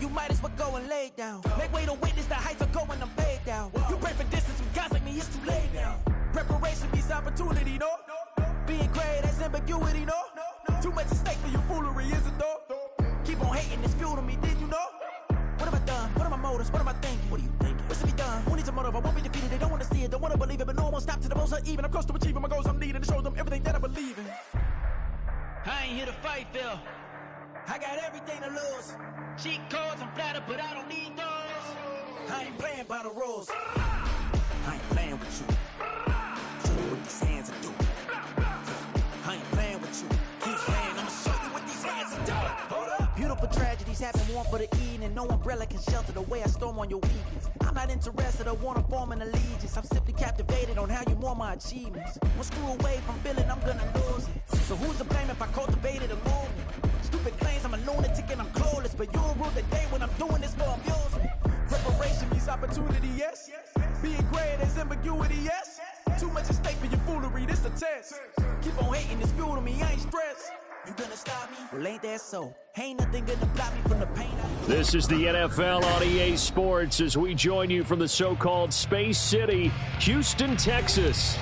you might as well go and lay down. Make way to witness the heights of going, I'm paid down. You pray for distance with guys like me, it's too late now. Preparation means opportunity, no? Being great has ambiguity, no? Too much at stake for your foolery, is it though? Keep on hating, it's fuel to me, did you know? What have I done? What are my motives? What am I thinking? What are you thinking? What's to be done? Who needs a motive? I won't be defeated. They don't want to see it, don't want to believe it, but no one won't stop to the most uneven. I'm close to achieving my goals. I'm needing to show them everything that I believe in. I ain't here to fight, Phil. I got everything to lose. Cheat codes, I'm flattered, but I don't need those. I ain't playing by the rules. I ain't playing with you. Show you what these hands are doing. I ain't playing with you. Keep playing, I'ma show you what these hands are doing. Hold up. Beautiful tragedies happen, one for the evening. No umbrella can shelter the way I storm on your weekends. I'm not interested, I wanna form an allegiance. I'm simply captivated on how you want my achievements. One screw away from feeling I'm gonna lose it. So who's to blame if I cultivated a movement? Stupid claims I'm a lunatic and I'm clueless, but you'll rule the day when I'm doing this for amusement. Preparation means opportunity, yes. Being great is ambiguity, yes. Too much at stake for your foolery, this a test. Keep on hating, it's fuel to me, I ain't stressed. You gonna stop me? Well, ain't that so? Ain't nothing gonna block me from the pain. This is the NFL on EA Sports as we join you from the so-called Space City, Houston, Texas.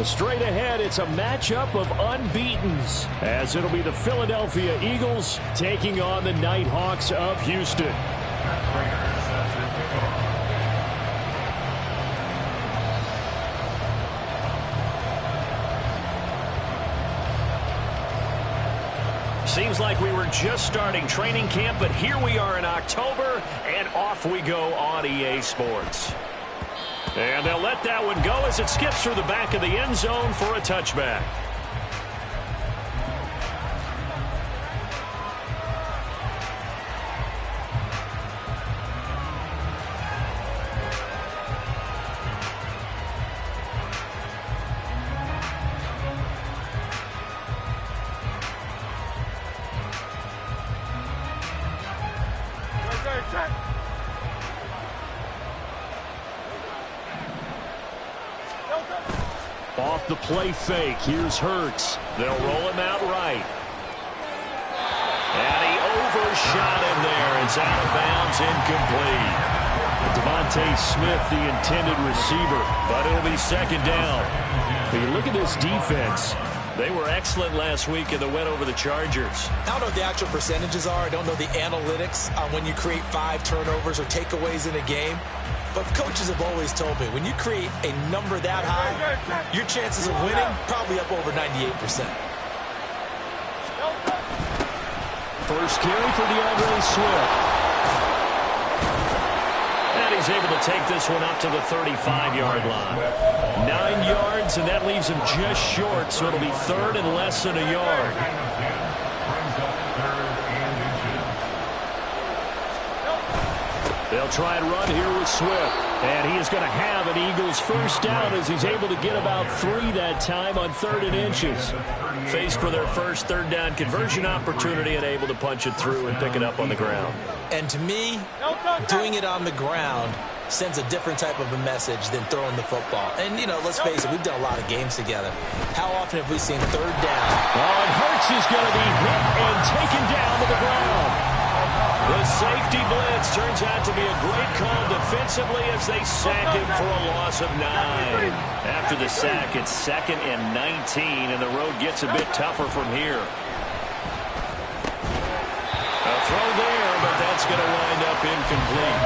Straight ahead, it's a matchup of unbeatens, as it'll be the Philadelphia Eagles taking on the Nighthawks of Houston. Seems like we were just starting training camp, but here we are in October, and off we go on EA Sports. And they'll let that one go as it skips through the back of the end zone for a touchback. Off the play fake, here's Hurts. They'll roll him out right. And he overshot him there. It's out of bounds, incomplete. Devontae Smith, the intended receiver, but it'll be second down. But you look at this defense. They were excellent last week in the win over the Chargers. I don't know what the actual percentages are. I don't know the analytics on when you create 5 turnovers or takeaways in a game. But coaches have always told me, when you create a number that high, your chances of winning probably up over 98%. First carry for DeAndre Swift. And he's able to take this one up to the 35-yard line. 9 yards, and that leaves him just short, so it'll be third and less than a yard. They'll try and run here with Swift. And he is going to have an Eagles first down as he's able to get about 3 that time on 3rd and inches. Faced for their first 3rd down conversion opportunity and able to punch it through and pick it up on the ground. And to me, doing it on the ground sends a different type of a message than throwing the football. And, you know, let's face it, we've done a lot of games together. How often have we seen 3rd down? Oh, and Hurts is going to be hit and taken down to the ground. The safety blitz turns out to be a great call defensively as they sack him for a loss of 9. After the sack, it's 2nd and 19, and the road gets a bit tougher from here. A throw there, but that's going to wind up incomplete.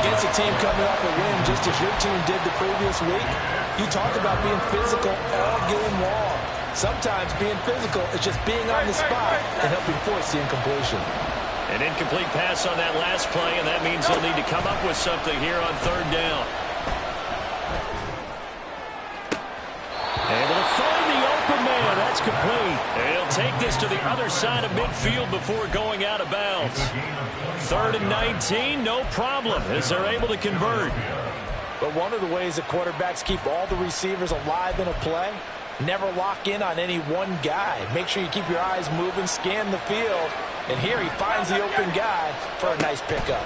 Against a team coming off a win just as your team did the previous week, you talk about being physical all game long. Sometimes being physical is just being on the spot and helping force the incompletion. An incomplete pass on that last play, and that means they'll need to come up with something here on 3rd down. Able to find the open man. That's complete. And he'll take this to the other side of midfield before going out of bounds. 3rd and 19, no problem, as they're able to convert. But one of the ways that quarterbacks keep all the receivers alive in a play, never lock in on any one guy. Make sure you keep your eyes moving, scan the field. And here he finds the open guy for a nice pickup.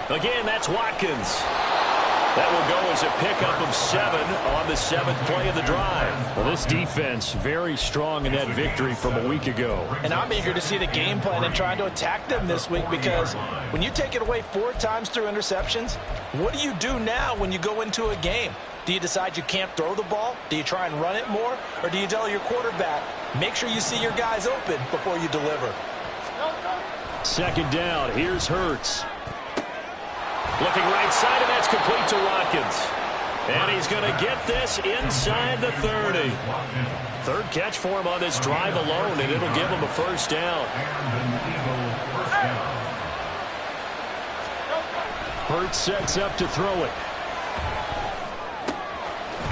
Again, that's Watkins. That will go as a pickup of 7 on the 7th play of the drive. Well, this defense very strong in that victory from a week ago. And I'm eager to see the game plan and trying to attack them this week, because when you take it away 4 times through interceptions, what do you do now when you go into a game? Do you decide you can't throw the ball? Do you try and run it more? Or do you tell your quarterback, make sure you see your guys open before you deliver? Second down, here's Hurts. Looking right side, and that's complete to Watkins. And he's going to get this inside the 30. Third catch for him on this drive alone, and it'll give him a first down. Hurts sets up to throw it.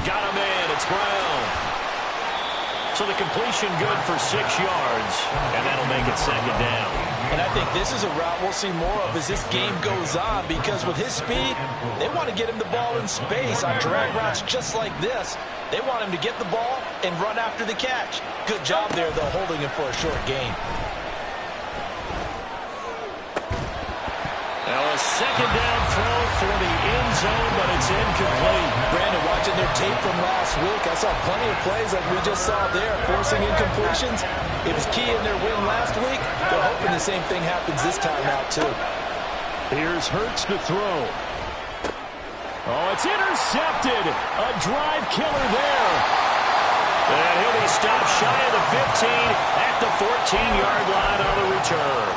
Got him in. It's Brown. So the completion good for 6 yards, and that'll make it second down. And I think this is a route we'll see more of as this game goes on, because with his speed, they want to get him the ball in space on drag routes just like this. They want him to get the ball and run after the catch. Good job there, though, holding him for a short gain. Now a second down throw for the end zone, but it's incomplete. Brandon, watching their tape from last week, I saw plenty of plays like we just saw there, forcing incompletions. It was key in their win last week. They're hoping the same thing happens this time out, too. Here's Hurts to throw. Oh, it's intercepted. A drive killer there. And he'll be stopped shy of the 15 at the 14-yard line on the return.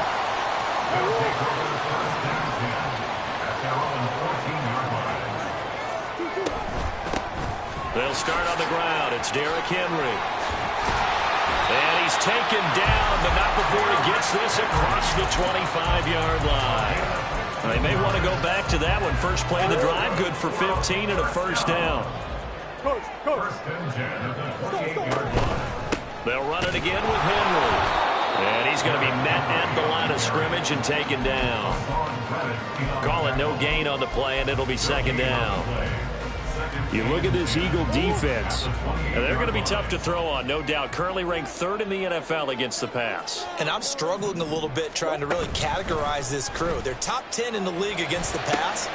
They'll start on the ground. It's Derrick Henry. And he's taken down, but not before he gets this across the 25-yard line. They may want to go back to that one. First play of the drive, good for 15 and a first down. They'll run it again with Henry. And he's going to be met at the line of scrimmage and taken down. Call it no gain on the play, and it'll be second down. You look at this Eagle defense. And they're going to be tough to throw on, no doubt. Currently ranked 3rd in the NFL against the pass. And I'm struggling a little bit trying to really categorize this crew. They're top 10 in the league against the pass,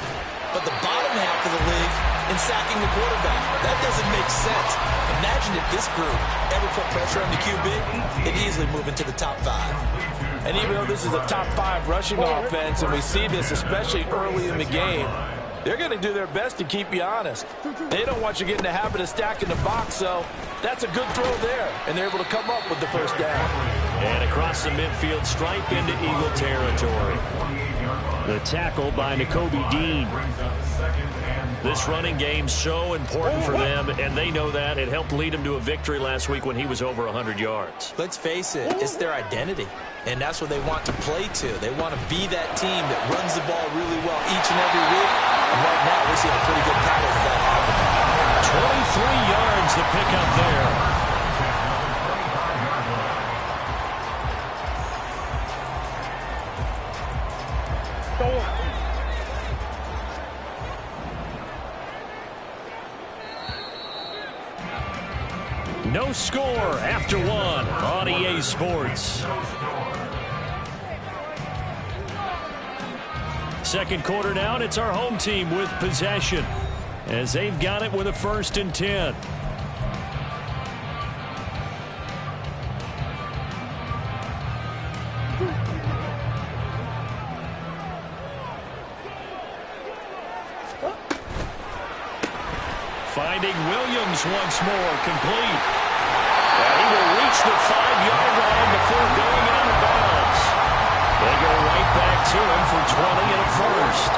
but the bottom half of the league in sacking the quarterback. That doesn't make sense. Imagine if this group ever put pressure on the QB, they'd easily move into the top 5. And even though this is a top 5 rushing offense, and we see this especially early in the game, they're going to do their best to keep you honest. They don't want you to get in the habit of stacking the box, so that's a good throw there, and they're able to come up with the first down. And across the midfield stripe into Eagle territory. The tackle by Nakobe Dean. This running game so important for them, and they know that. It helped lead them to a victory last week when he was over 100 yards. Let's face it, it's their identity, and that's what they want to play to. They want to be that team that runs the ball really well each and every week, and right now we're seeing a pretty good pattern of that happening. 23 yards to pick up there. No score after 1 on EA Sports. Second quarter now, and it's our home team with possession as they've got it with a 1st and 10. Finding Williams once more, complete. And he will reach the 5-yard line before going out of bounds. They go right back to him for 20 and a first.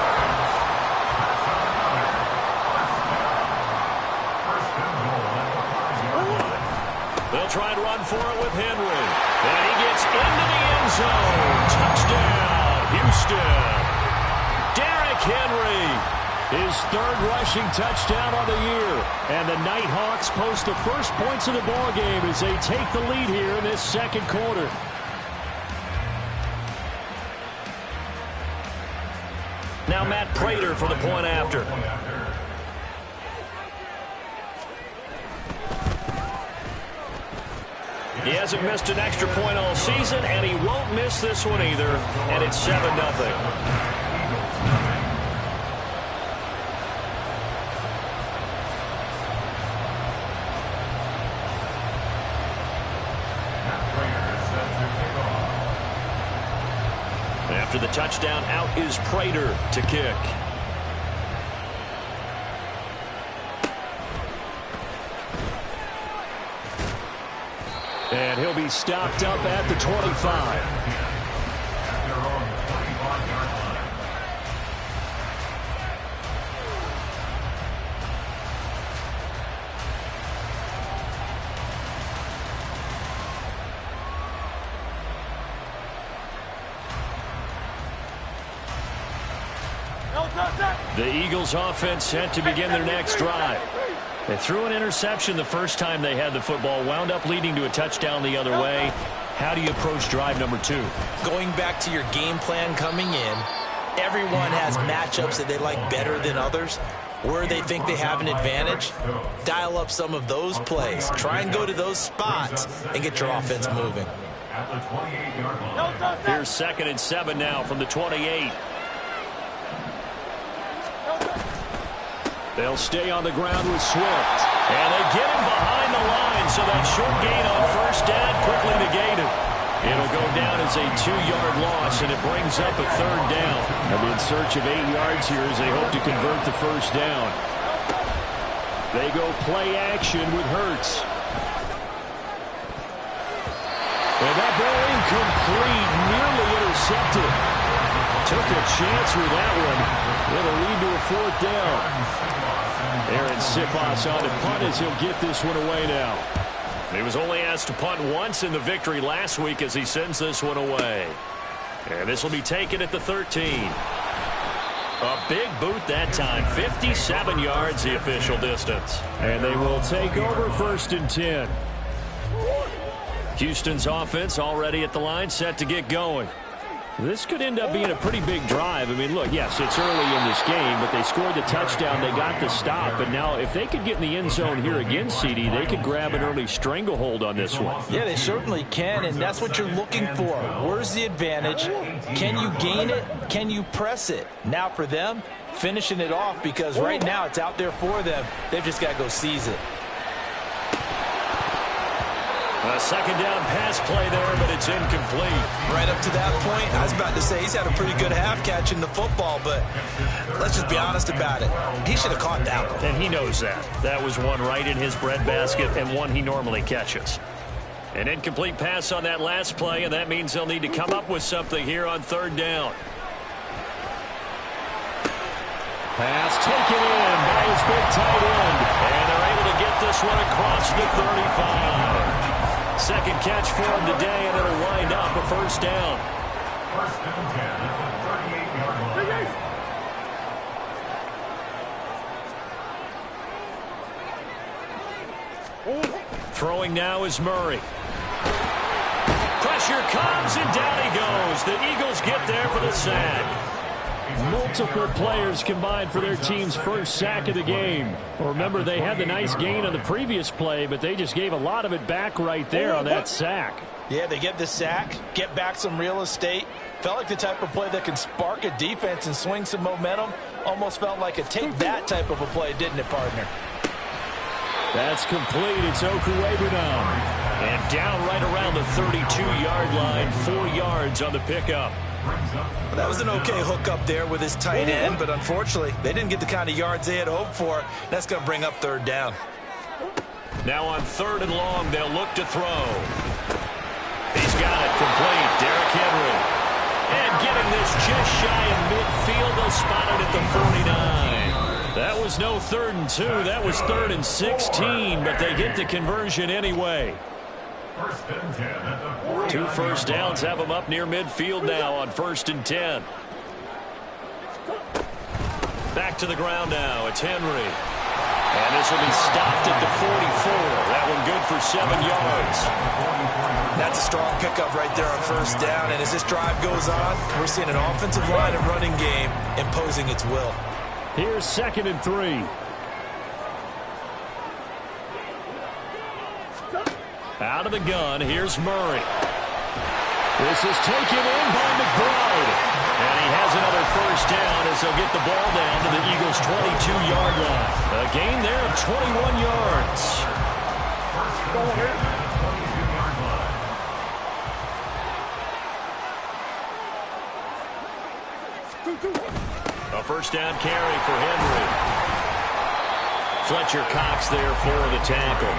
They'll try and run for it with Henry. And he gets into the end zone. Touchdown, Houston. Derrick Henry. His 3rd rushing touchdown on the year. And the Nighthawks post the first points of the ball game as they take the lead here in this second quarter. Now Matt Prater for the point after. He hasn't missed an extra point all season, and he won't miss this one either. And it's 7-0. After the touchdown, out is Prater to kick. And he'll be stopped up at the 25. The Eagles offense set to begin their next drive. They threw an interception the first time they had the football, wound up leading to a touchdown the other way. How do you approach drive number 2? Going back to your game plan coming in, everyone has matchups that they like better than others. Where they think they have an advantage, dial up some of those plays. Try and go to those spots and get your offense moving. Here's 2nd and 7 now from the 28. They'll stay on the ground with Swift. And they get him behind the line, so that short gain on first down quickly negated. It'll go down as a 2-yard loss, and it brings up a 3rd down. They'll be in search of 8 yards here as they hope to convert the first down. They go play action with Hurts. And that ball incomplete, nearly intercepted. Took a chance with that one. It'll lead to a 4th down. Aaron Siposs on the punt as he'll get this one away now. He was only asked to punt once in the victory last week as he sends this one away. And this will be taken at the 13. A big boot that time. 57 yards the official distance. And they will take over 1st and 10. Houston's offense already at the line, set to get going. This could end up being a pretty big drive. I mean, look, yes, it's early in this game, but they scored the touchdown. They got the stop. And now if they could get in the end zone here again, CD, they could grab an early stranglehold on this one. Yeah, they certainly can, and that's what you're looking for. Where's the advantage? Can you gain it? Can you press it? Now for them, finishing it off, because right now it's out there for them. They've just got to go seize it. A 2nd down pass play there, but it's incomplete. Right up to that point, I was about to say he's had a pretty good half catching the football, but let's just be honest about it. He should have caught that one. And he knows that. That was one right in his breadbasket and one he normally catches. An incomplete pass on that last play, and that means they'll need to come up with something here on 3rd down. Pass taken in by his big tight end. And they're able to get this one across the 35. 2nd catch for him today, and it'll wind up a 1st down. 1st and 10 at the 38-yard line. Throwing now is Murray. Pressure comes, and down he goes. The Eagles get there for the sack. Multiple players combined for their team's first sack of the game. Remember, they had the nice gain on the previous play, but they just gave a lot of it back right there on that sack. Yeah, they get the sack, get back some real estate. Felt like the type of play that can spark a defense and swing some momentum. Almost felt like a take that type of a play, didn't it, partner? That's complete. It's Okuebu now. And down right around the 32-yard line, 4 yards on the pickup. Well, that was an okay hook up there with his tight end, but unfortunately, they didn't get the kind of yards they had hoped for. That's going to bring up 3rd down. Now on 3rd and long, they'll look to throw. He's got it complete. Derrick Henry. And getting this just shy of midfield, they'll spot it at the 49. That was no 3rd and 2. That was 3rd and 16, but they get the conversion anyway. 1st and 10 at the 2 first downs have them up near midfield now on 1st and 10. Back to the ground now. It's Henry. And this will be stopped at the 44. That one good for 7 yards. That's a strong pickup right there on 1st down. And as this drive goes on, we're seeing an offensive line and running game imposing its will. Here's 2nd and 3. Out of the gun, here's Murray. This is taken in by McBride. And he has another 1st down as they'll get the ball down to the Eagles' 22-yard line. A gain there of 21 yards. A first down carry for Henry. Fletcher Cox there for the tackle.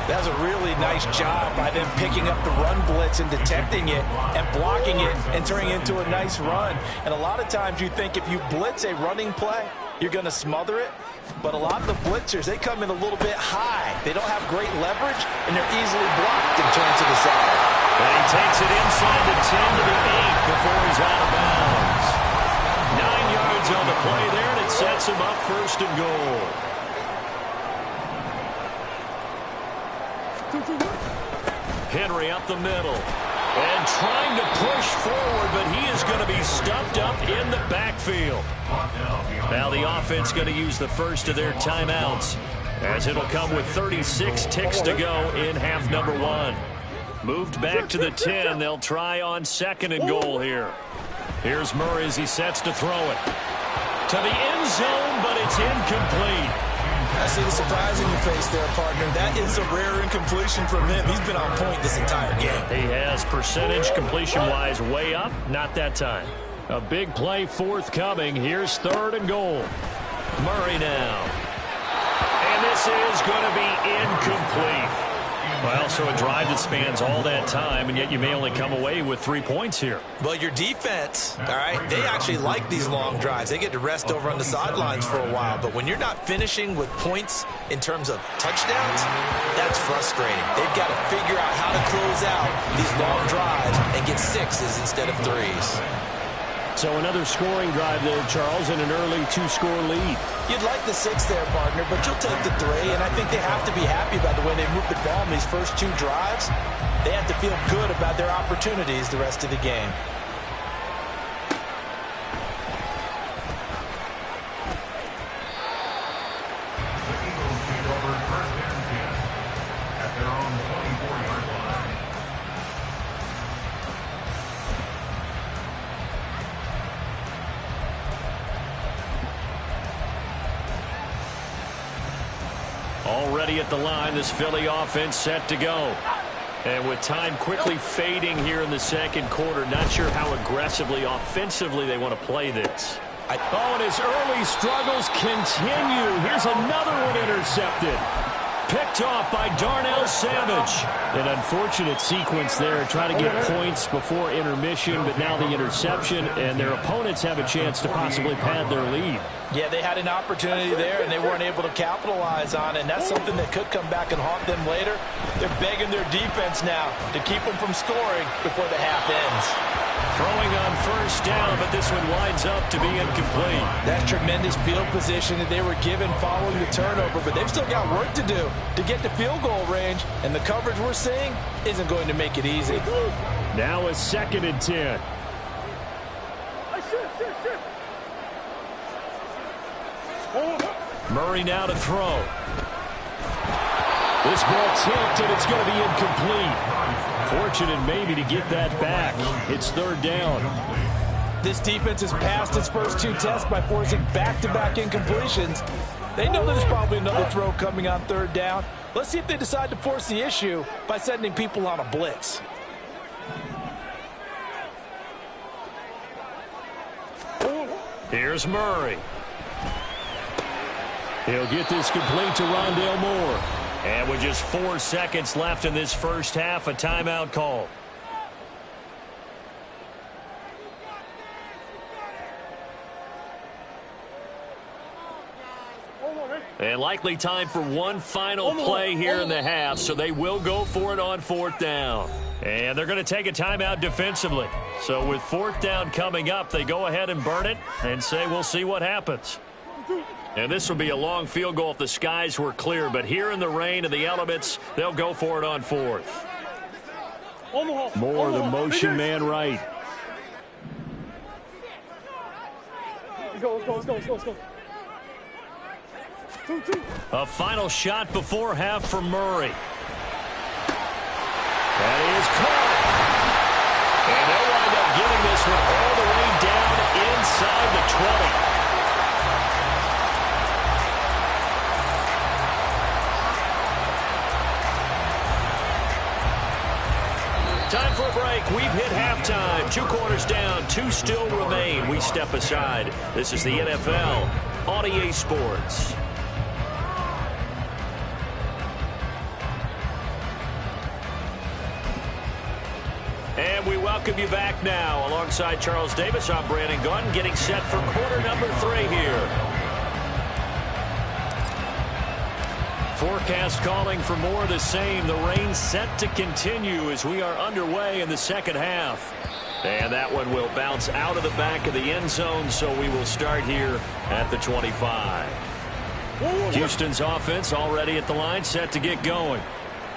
That was a really nice job by them picking up the run blitz and detecting it and blocking it and turning it into a nice run. And a lot of times you think if you blitz a running play, you're going to smother it. But a lot of the blitzers, they come in a little bit high. They don't have great leverage, and they're easily blocked and turned to the side. And he takes it inside the 10 to the 8 before he's out of bounds. 9 yards on the play there, and it sets him up first and goal. Henry up the middle and trying to push forward, but he is going to be stuffed up in the backfield. Now the offense going to use the first of their timeouts, as it'll come with 36 ticks to go in half number 1. Moved back to the 10. They'll try on second and goal here. Here's Murray as he sets to throw it to the end zone, but it's incomplete. I see the surprise in your face there, partner. That is a rare incompletion from him. He's been on point this entire game. He has percentage completion-wise way up. Not that time. A big play forthcoming. Here's third and goal. Murray now. And this is going to be incomplete. Well, so a drive that spans all that time, and yet you may only come away with 3 points here. Well, your defense, all right, they actually like these long drives. They get to rest over on the sidelines for a while. But when you're not finishing with points in terms of touchdowns, that's frustrating. They've got to figure out how to close out these long drives and get 6s instead of 3s. So another scoring drive there, Charles, and an early 2-score lead. You'd like the 6 there, partner, but you'll take the 3, and I think they have to be happy about the way they moved the ball in these first 2 drives. They have to feel good about their opportunities the rest of the game. The Eagles take over first and 10 at their own 24-yard line. Already at the line, this Philly offense set to go. And with time quickly fading here in the second quarter, not sure how aggressively, offensively they want to play this. And his early struggles continue. Here's another one intercepted. Picked off by Darnell Savage. An unfortunate sequence there, trying to get points before intermission, but now the interception, and their opponents have a chance to possibly pad their lead. Yeah, they had an opportunity there, and they weren't able to capitalize on it, and that's something that could come back and haunt them later. They're begging their defense now to keep them from scoring before the half ends. Throwing on first down, but this one winds up to be incomplete. That's tremendous field position that they were given following the turnover, but they've still got work to do to get to field goal range, and the coverage we're seeing isn't going to make it easy. Now a second and 10. Murray now to throw. This ball tipped, and it's going to be incomplete. Fortunate maybe to get that back. It's third down. This defense has passed its first 2 tests by forcing back-to-back incompletions. They know there's probably another throw coming on third down. Let's see if they decide to force the issue by sending people on a blitz. Here's Murray. He'll get this complete to Rondale Moore. And with just 4 seconds left in this first half, a timeout call. And likely time for one final play here in the half, so they will go for it on fourth down. And they're going to take a timeout defensively. So with fourth down coming up, they go ahead and burn it and say we'll see what happens. And this will be a long field goal if the skies were clear, but here in the rain and the elements, they'll go for it on fourth. Moore, the motion man right. Let's go. A final shot before half from Murray. That is caught. And they'll wind up getting this one all the way down inside the 20. Time for a break. We've hit halftime. 2 quarters down, 2 still remain. We step aside. This is the NFL on EA Sports. And we welcome you back now. Alongside Charles Davis, I'm Brandon Gunn, getting set for quarter number 3 here. Forecast calling for more of the same. The rain set to continue as we are underway in the second half. And that one will bounce out of the back of the end zone, so we will start here at the 25. Houston's offense already at the line, set to get going.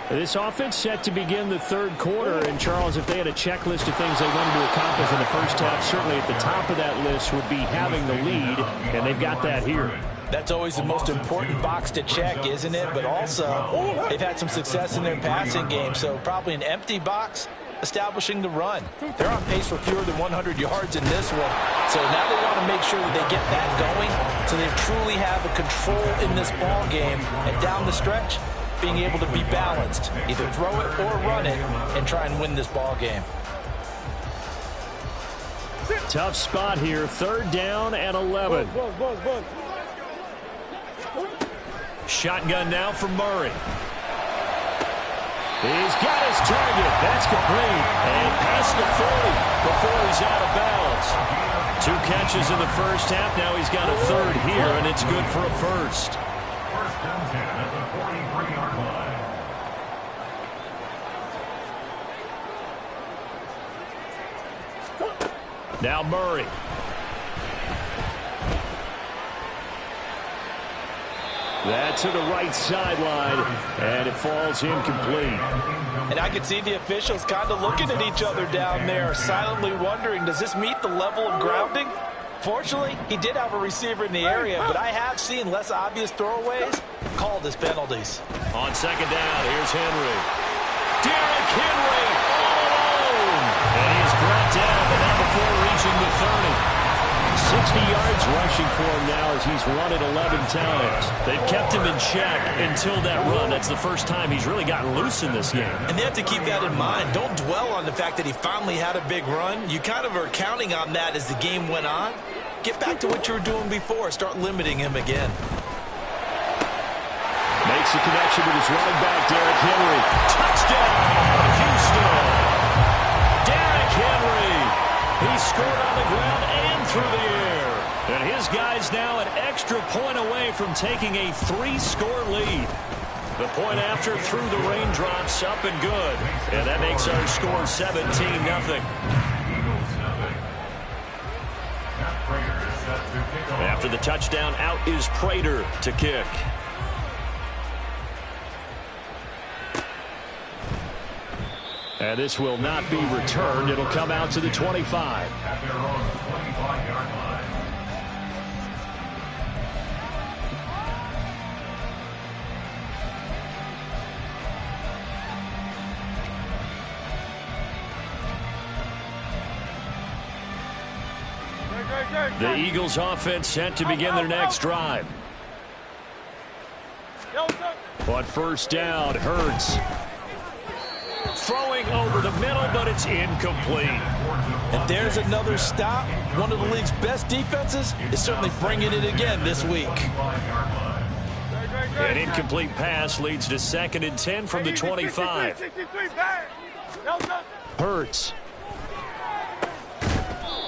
This offense set to begin the third quarter, and Charles, if they had a checklist of things they wanted to accomplish in the first half, certainly at the top of that list would be having the lead, and they've got that here. That's always the most important box to check, isn't it? But also, they've had some success in their passing game, so probably an empty box establishing the run. They're on pace for fewer than 100 yards in this one, so now they want to make sure that they get that going so they truly have a control in this ball game, and down the stretch, being able to be balanced, either throw it or run it, and try and win this ball game. Tough spot here, 3rd down and 11. Shotgun now for Murray. He's got his target. That's complete. And past the 40 before he's out of bounds. 2 catches in the first half. Now he's got a 3rd here, and it's good for a first. First and 10 at the 43-yard line. Now Murray. That to the right sideline, and it falls incomplete. And I can see the officials kind of looking at each other down there, silently wondering, does this meet the level of grounding? Fortunately, he did have a receiver in the area, but I have seen less obvious throwaways called as penalties. On 2nd down, here's Henry. Derrick Henry all alone. And he is brought down, but not before reaching the 30. 60 yards rushing for him now as he's run it 11 times. They've kept him in check until that run. That's the first time he's really gotten loose in this game. And they have to keep that in mind. Don't dwell on the fact that he finally had a big run. You kind of are counting on that as the game went on. Get back to what you were doing before. Start limiting him again. Makes a connection with his running back, Derrick Henry. Touchdown, Houston. Derrick Henry. He scored on the ground and through the air. And his guy's now an extra point away from taking a 3-score lead. The point after through the raindrops, up and good. And that makes our score 17-0. After the touchdown, out is Prater to kick. And this will not be returned. It'll come out to the 25. At their own 25-yard line. The Eagles offense set to begin their next drive. On 1st down, Hurts. Throwing over the middle, but it's incomplete. And there's another stop. One of the league's best defenses is certainly bringing it again this week. An incomplete pass leads to 2nd and 10 from the 25. Hurts.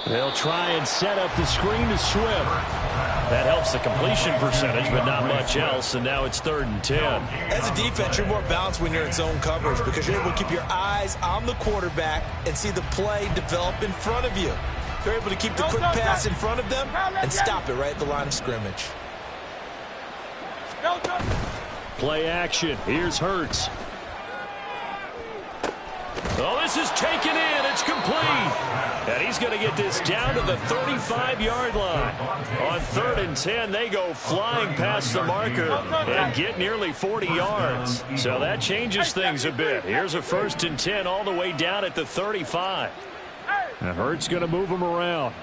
They'll try and set up the screen to Swift. That helps the completion percentage, but not much else, and now it's 3rd and 10. As a defense, you're more balanced when you're in zone coverage because you're able to keep your eyes on the quarterback and see the play develop in front of you. They're able to keep the quick pass in front of them and stop it right at the line of scrimmage. Play action. Here's Hurts. Oh, this is taken in. It's complete. And he's going to get this down to the 35-yard line. On 3rd and 10, they go flying past the marker and get nearly 40 yards. So that changes things a bit. Here's a 1st and 10 all the way down at the 35. And Hurts going to move him around.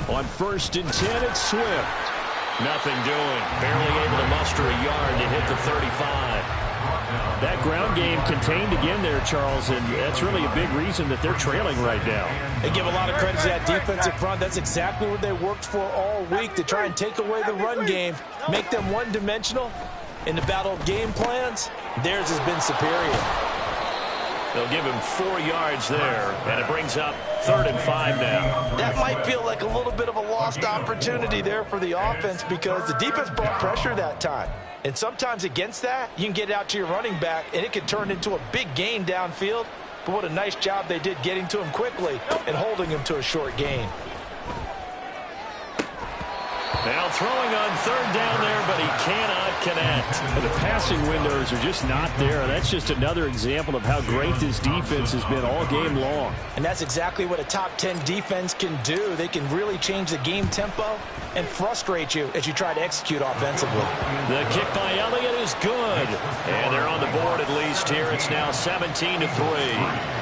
On 1st and 10, it's Swift. Nothing doing. Barely able to muster a yard to hit the 35. That ground game contained again there, Charles, and that's really a big reason that they're trailing right now. They give a lot of credit to that defensive front. That's exactly what they worked for all week, to try and take away the run game, make them one-dimensional. In the battle of game plans, theirs has been superior. They'll give him 4 yards there, and it brings up 3rd and 5 now. That might feel like a little bit of a lost opportunity there for the offense because the defense brought pressure that time. And sometimes against that, you can get out to your running back, and it can turn into a big gain downfield. But what a nice job they did getting to him quickly and holding him to a short gain. Now throwing on 3rd down there, but he cannot connect. The passing windows are just not there. That's just another example of how great this defense has been all game long. And that's exactly what a top 10 defense can do. They can really change the game tempo and frustrate you as you try to execute offensively. The kick by Elliott is good. And they're on the board at least here. It's now 17-3.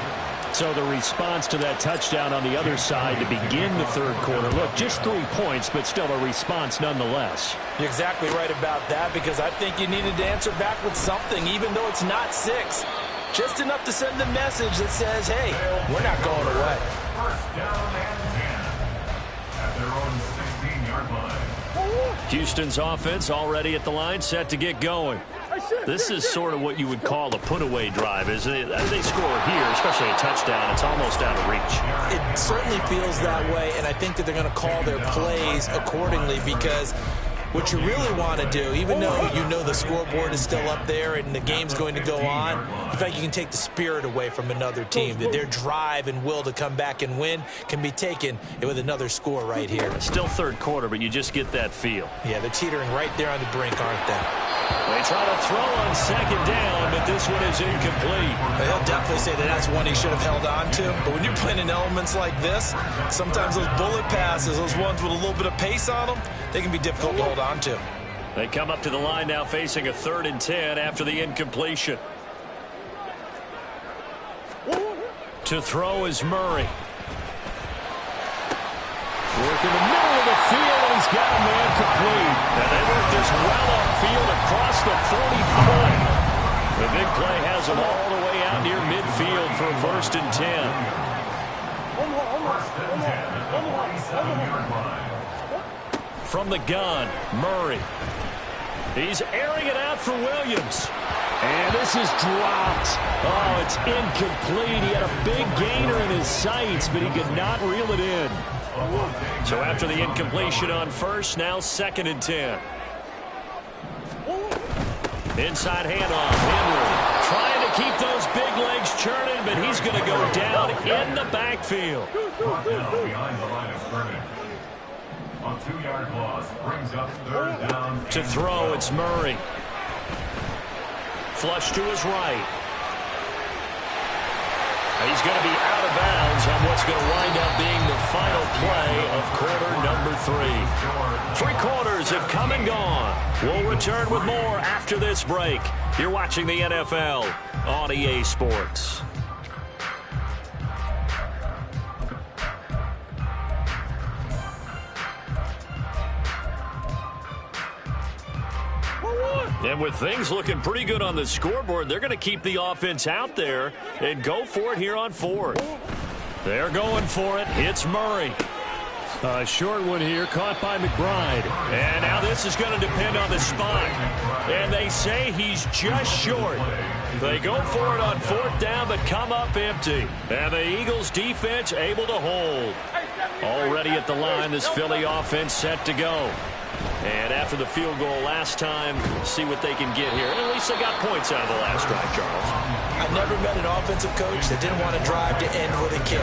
So the response to that touchdown on the other side to begin the 3rd quarter. Look, just 3 points, but still a response nonetheless. You're exactly right about that, because I think you needed to answer back with something, even though it's not 6. Just enough to send a message that says, hey, we're not going away. 1st down and 10 at their own 16-yard line. Houston's offense already at the line, set to get going. This is sort of what you would call a put-away drive. As they score here, especially a touchdown, it's almost out of reach. It certainly feels that way, and I think that they're going to call their plays accordingly, because what you really want to do, even though you know the scoreboard is still up there and the game's going to go on, in fact, you can take the spirit away from another team, that their drive and will to come back and win can be taken with another score right here. Still 3rd quarter, but you just get that feel. Yeah, they're teetering right there on the brink, aren't they? They try to throw on 2nd down, but this one is incomplete. He'll definitely say that that's one he should have held on to. But when you're playing in elements like this, sometimes those bullet passes, those ones with a little bit of pace on them, they can be difficult to hold on to. They come up to the line now facing a 3rd and 10 after the incompletion. To throw is Murray. Work in the middle of the field, and he's got a man complete. And they work this well upfield across the 45. The big play has them all the way out near midfield for a 1st and 10. 1st and 10 at the 47-yard line. From the gun, Murray. He's airing it out for Williams. And this is dropped. Oh, it's incomplete. He had a big gainer in his sights, but he could not reel it in. So after the incompletion on 1st, now 2nd and 10. Inside handoff, Henry. Trying to keep those big legs churning, but he's going to go down in the backfield. Brought down behind the line of scrimmage. A 2-yard loss brings up 3rd down. To throw, it's Murray. Flush to his right. He's going to be out of bounds on what's going to wind up being the final play of quarter number 3. 3 quarters have come and gone. We'll return with more after this break. You're watching the NFL on EA Sports. And with things looking pretty good on the scoreboard, they're going to keep the offense out there and go for it here on 4th. They're going for it. It's Murray. A short one here, caught by McBride. And now this is going to depend on the spot. And they say he's just short. They go for it on 4th down, but come up empty. And the Eagles defense able to hold. Already at the line, this Philly offense set to go. And after the field goal last time, see what they can get here. And at least they got points out of the last drive, Charles. I never met an offensive coach that didn't want to drive to end with a kick.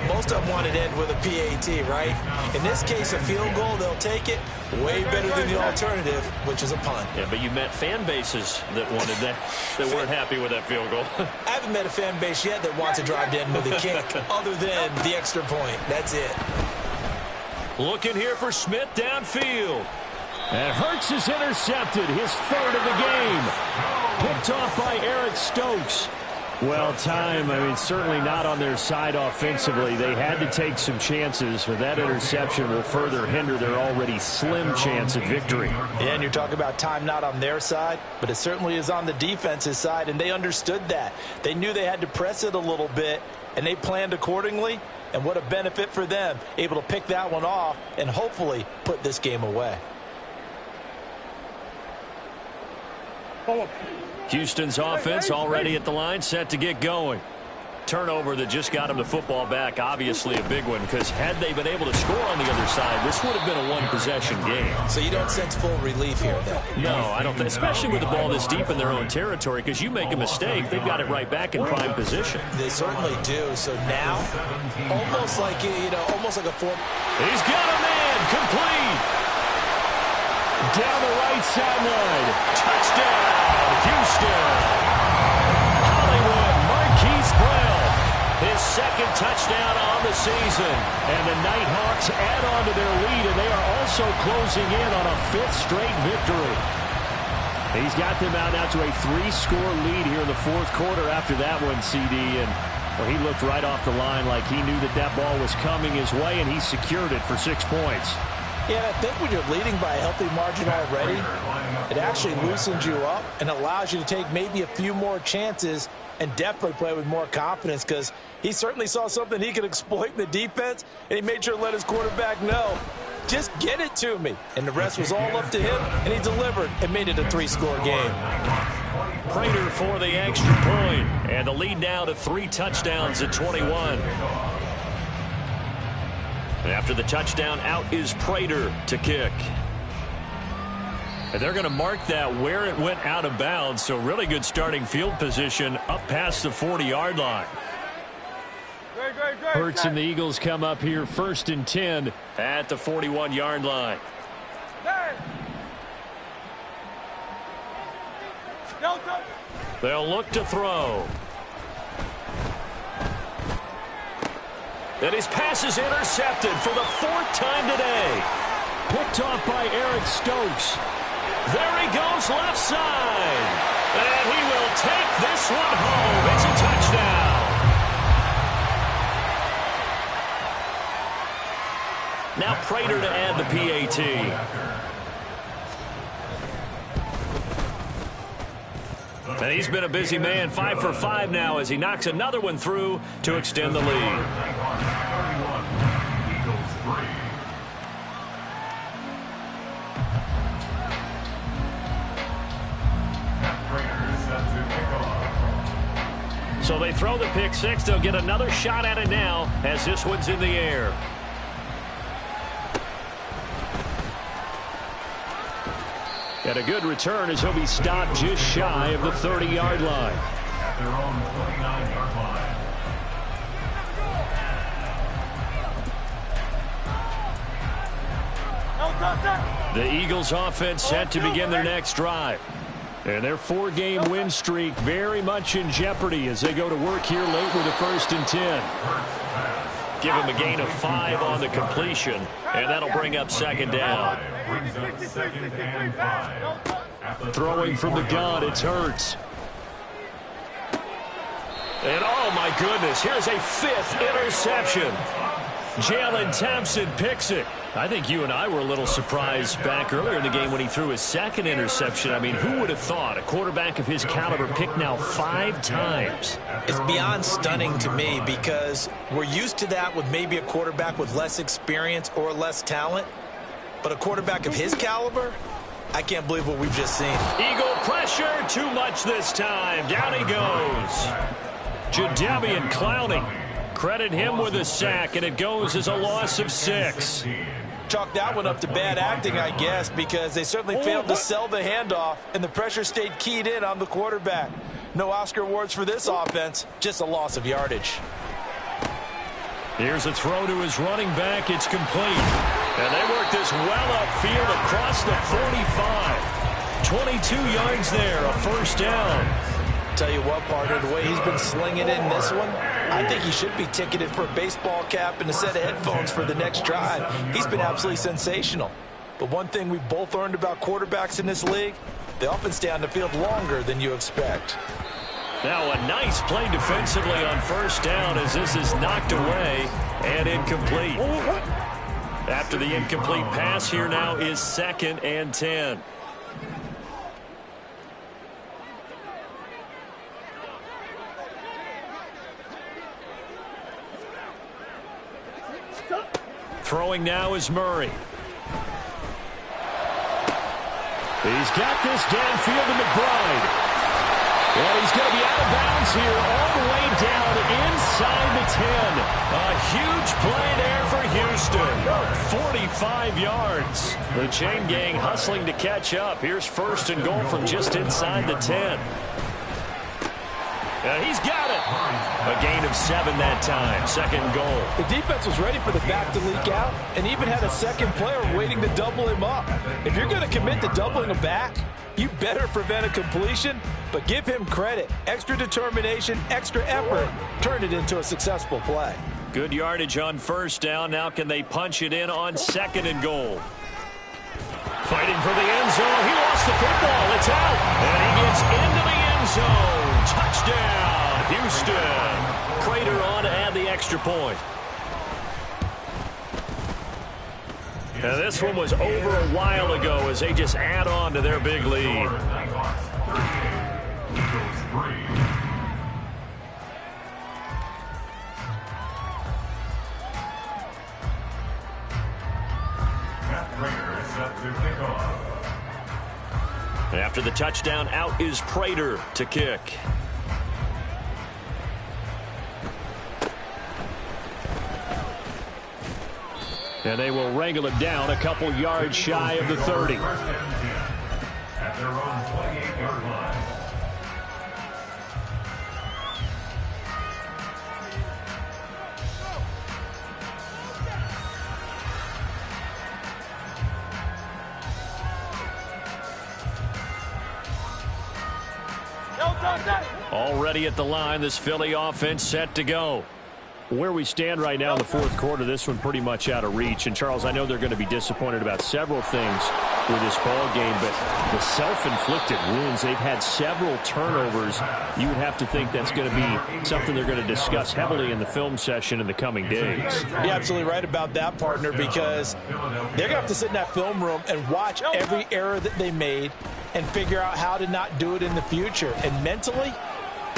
Most of them wanted to end with a PAT, right? In this case, a field goal, they'll take it. Way better than the alternative, which is a punt. Yeah, but you met fan bases that wanted that, that weren't happy with that field goal. I haven't met a fan base yet that wants to drive to end with a kick, other than the extra point. That's it. Looking here for Smith downfield. And Hurts is intercepted, his 3rd of the game. Picked off by Eric Stokes. Well, time, I mean, certainly not on their side offensively. They had to take some chances, but that interception will further hinder their already slim chance at victory. Yeah, and you're talking about time not on their side, but it certainly is on the defense's side, and they understood that. They knew they had to press it a little bit, and they planned accordingly, and what a benefit for them, able to pick that one off and hopefully put this game away. Houston's offense already at the line, set to get going. Turnover that just got them the football back, obviously a big one, because had they been able to score on the other side, this would have been a one-possession game. So you don't sense full relief here, then? No, I don't, especially with the ball this deep in their own territory, because you make a mistake, they've got it right back in prime position. They certainly do. So now, almost like, almost like a form. He's got a man, complete. Down the right sideline. Touchdown, Houston. Hollywood Marquise Brown, his second touchdown on the season. And the Nighthawks add on to their lead, and they are also closing in on a fifth straight victory. He's got them out now to a 3-score lead here in the fourth quarter after that one, CD. And well, he looked right off the line like he knew that that ball was coming his way, and he secured it for 6 points. Yeah, I think when you're leading by a healthy margin already, it actually loosens you up and allows you to take maybe a few more chances and definitely play with more confidence, because he certainly saw something he could exploit in the defense, and he made sure to let his quarterback know, just get it to me. And the rest was all up to him, and he delivered and made it a 3-score game. Prater for the extra point, and the lead now to 3 touchdowns at 21. After the touchdown, out is Prater to kick. And they're going to mark that where it went out of bounds, so really good starting field position up past the 40-yard line. Hurts and the Eagles come up here 1st and 10 at the 41-yard line. They'll look to throw. And his pass is intercepted for the 4th time today. Picked off by Eric Stokes. There he goes left side. And he will take this one home. It's a touchdown. Now Prater to add the PAT. And he's been a busy man, 5 for 5 now as he knocks another one through to extend the lead. So they throw the pick six. They'll get another shot at it now as this one's in the air. And a good return as he'll be stopped just shy of the 30-yard line. At their own 29-yard line. The Eagles offense set to begin their next drive. And their 4-game win streak very much in jeopardy as they go to work here late with a 1st and 10. Give him a gain of 5 on the completion, and that'll bring up 2nd down. Throwing from the gun, it's Hurts. And oh my goodness, here's a 5th interception. Jalen Thompson picks it. I think you and I were a little surprised back earlier in the game when he threw his 2nd interception. I mean, who would have thought a quarterback of his caliber picked now 5 times? It's beyond stunning to me because we're used to that with maybe a quarterback with less experience or less talent. But a quarterback of his caliber, I can't believe what we've just seen. Eagle pressure, too much this time. Down he goes. Jadeveon Clowney. Credit him with a sack, and it goes as a loss of 6. Chalk that one up to bad acting, I guess, because they certainly failed to sell the handoff, and the pressure stayed keyed in on the quarterback. No Oscar awards for this offense, just a loss of yardage. Here's a throw to his running back. It's complete. And they work this well upfield across the 45. 22 yards there, a 1st down. Tell you what, partner, the way he's been slinging in this one, I think he should be ticketed for a baseball cap and a set of headphones for the next drive. He's been absolutely sensational. But one thing we've both learned about quarterbacks in this league, they often stay on the field longer than you expect. Now a nice play defensively on first down as this is knocked away and incomplete. After the incomplete pass, here now is 2nd and 10. Throwing now is Murray. He's got this downfield to McBride. And he's going to be out of bounds here all the way down inside the 10. A huge play there for Houston. 45 yards. The chain gang hustling to catch up. Here's 1st and goal from just inside the 10. He's got it. A gain of 7 that time. 2nd and goal. The defense was ready for the back to leak out and even had a second player waiting to double him up. If you're going to commit to doubling a back, you better prevent a completion, but give him credit. Extra determination, extra effort, turned it into a successful play. Good yardage on 1st down. Now can they punch it in on 2nd and goal? Fighting for the end zone. He lost the football. It's out. And he gets into the end zone. Touchdown, Houston. Prater on to add the extra point. Now this one was over a while ago as they just add on to their big lead. After the touchdown, out is Prater to kick. And they will wrangle it down a couple yards shy of the 30. At their own 28-yard line. Already at the line, this Philly offense set to go. Where we stand right now in the 4th quarter, this one pretty much out of reach. And, Charles, I know they're going to be disappointed about several things with this ball game, but the self-inflicted wounds, they've had several turnovers. You would have to think that's going to be something they're going to discuss heavily in the film session in the coming days. You're absolutely right about that, partner, because they're going to have to sit in that film room and watch every error that they made and figure out how to not do it in the future. And mentally,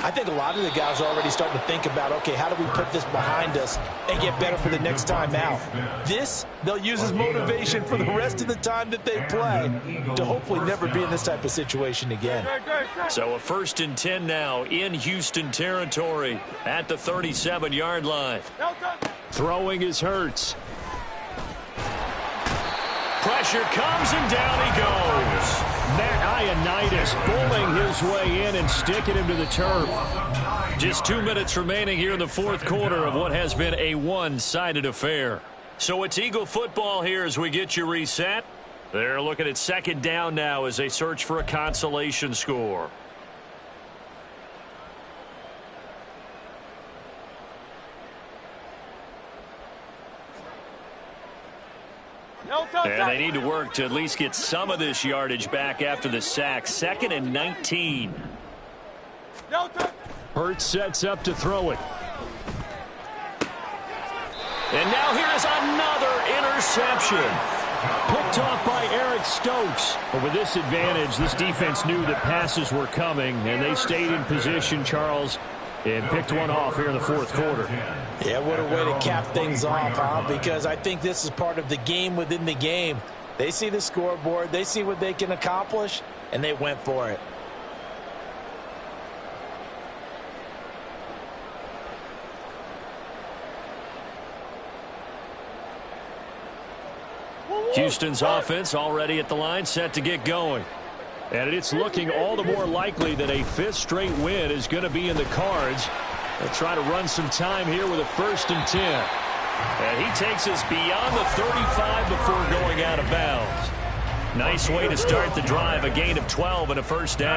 I think a lot of the guys are already starting to think about, okay, how do we put this behind us and get better for the next time out? This, they'll use as motivation for the rest of the time that they play to hopefully never be in this type of situation again. So a 1st and 10 now in Houston territory at the 37-yard line. Throwing is Hurts. Pressure comes and down he goes. Matt Ioannidis bowling his way in and sticking him to the turf. Just 2 minutes remaining here in the 4th quarter of what has been a one-sided affair. So it's Eagle football here as we get you reset. They're looking at 2nd down now as they search for a consolation score. And they need to work to at least get some of this yardage back after the sack. 2nd and 19. Hurts sets up to throw it. And now here is another interception. Picked off by Eric Stokes. But with this advantage, this defense knew that passes were coming, and they stayed in position, Charles, and picked one off here in the 4th quarter. Yeah, what a way to cap things off, huh? Because I think this is part of the game within the game. They see the scoreboard, they see what they can accomplish, and they went for it. Houston's offense already at the line, set to get going. And it's looking all the more likely that a 5th straight win is going to be in the cards. They'll try to run some time here with a 1st and 10. And he takes us beyond the 35 before going out of bounds. Nice way to start the drive, a gain of 12 and a 1st down.